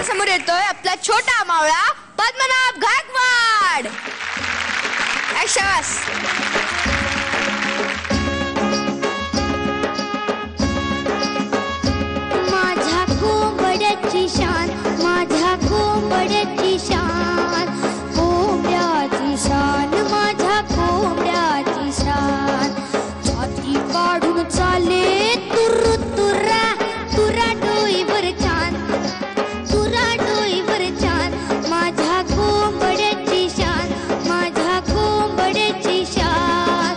समोर येतोय आपला छोटा मावळा पद्मनाभ गायकवाड. शाबास. माझ्या कोंबड्याची शान, माझ्या कोंबड्याची शान, कोंबड्याची शान, माझ्या कोंबड्याची शान. छाती काढून चाले तुरु तुरा, तुरा डोईवर छान, तुरा डोईवर छान. माझ्या कोंबड्याची शान, माझ्या कोंबड्याची शान,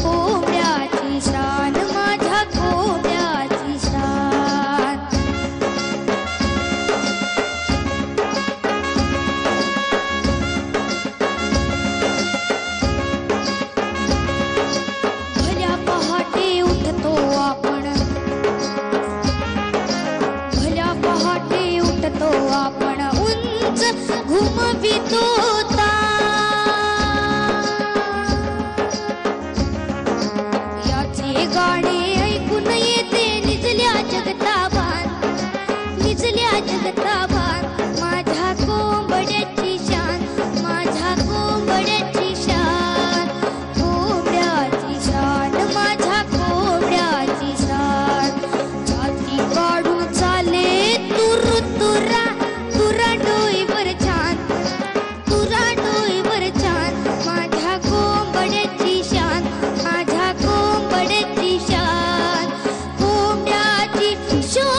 कोंबड्याची शान, माझ्या कोंबड्याची शान. भल्या पहाटे उठतो आपण, भल्या पहाटे उठतो आपण, उंच घुमवितो याचे गाणे ऐकून येते निजल्या जगताभान, निजल्या जगताभान. माझ्या कोंबड्याची शान, माझ्या कोंबड्याची शान, कोंबड्याची शान, माझ्या कोंबड्याची शान. छाती काढून चाले तुरु तुरा, तुरा डोईवर छान, तुरा डोईवर छान. माझ्या कोंबड्याची शान, माझ्या कोंबड्याची शान, कोंबड्याची शान.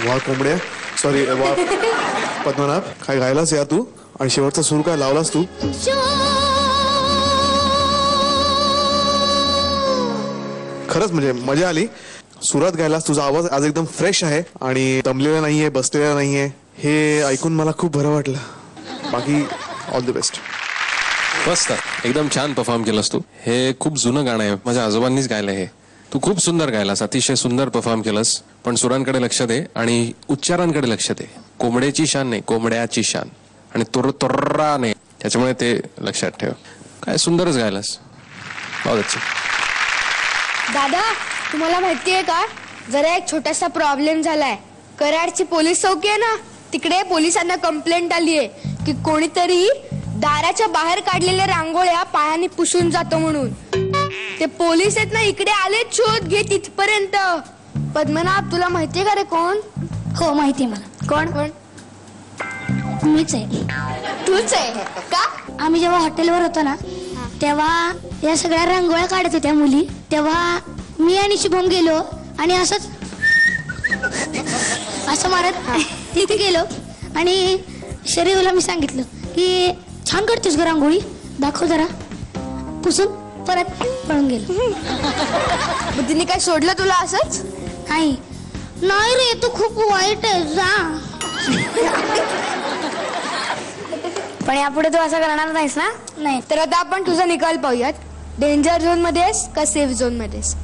वा कोंबड्या, सॉरी वा पद्मनाभ, काय गायलास या तू, आणि शेवटचा सूर काय लावलास तू. खरंच म्हणजे मजा आली. सुरात गायलास, तुझा आवाज आज एकदम फ्रेश आहे आणि दमलेला नाहीये, बसलेला नाहीये. हे ऐकून मला खूप बरं वाटलं. बाकी ऑल द बेस्ट. मस्त, एकदम छान परफॉर्म केलंस तू. हे खूप जुनं गाणं आहे, माझ्या आजोबांनीच गायलं हे. तू खूप सुंदर गायलास, अतिशय सुंदर परफॉर्म केलंस. पण सुरांकडे लक्ष दे आणि उच्चारांकडे लक्ष दे. कोंबड्याची शान नाही, कोंबड्याची शान, आणि तुर तुर्रा नाही, त्याच्यामुळे ते लक्षात ठेव. काय सुंदरच गायलास. दादा, तुम्हाला माहितीये का, जरा एक छोटासा प्रॉब्लेम झालाय. कराडची पोलीस चौकी आहे ना, तिकडे पोलिसांना कंप्लेंट आली आहे की कोणीतरी दाराच्या बाहेर काढलेल्या रांगोळ्या पायाने पुसून जातो म्हणून. ते पोलीस आहेत ना, इकडे आले शोध घेत इथपर्यंत. पद्मनाभ, तुला माहितीये का रे कोण? हो माहितीये मला. कोण कोण? मीच आहे. तूच आहे का? आम्ही जेव्हा हॉटेलवर होतो ना, तेव्हा या सगळ्या रांगोळ्या काढत होत्या मुली. तेव्हा मी आणि शुभम गेलो आणि असंच असं मारत तिथे गेलो आणि शरीरला मी सांगितलं की छान काढतेस ग रांगोळी, दाखव जरा. पुसून परत पळून गेलो. मग तिने काय सोडलं तुला असंच? नाही नाही रे, तू खूप वाईट आहे, जा. पण यापुढे तू असं करणार नाहीस ना? नाही. तर आता आपण तुझा निकाल पाहूयात. डेंजर झोन मध्ये आहेस का सेफ झोन मध्ये आहेस?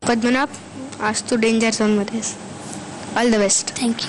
पद्मनाभ, आज तू डेंजर झोन मध्ये आहेस. All the best. थँक्यू.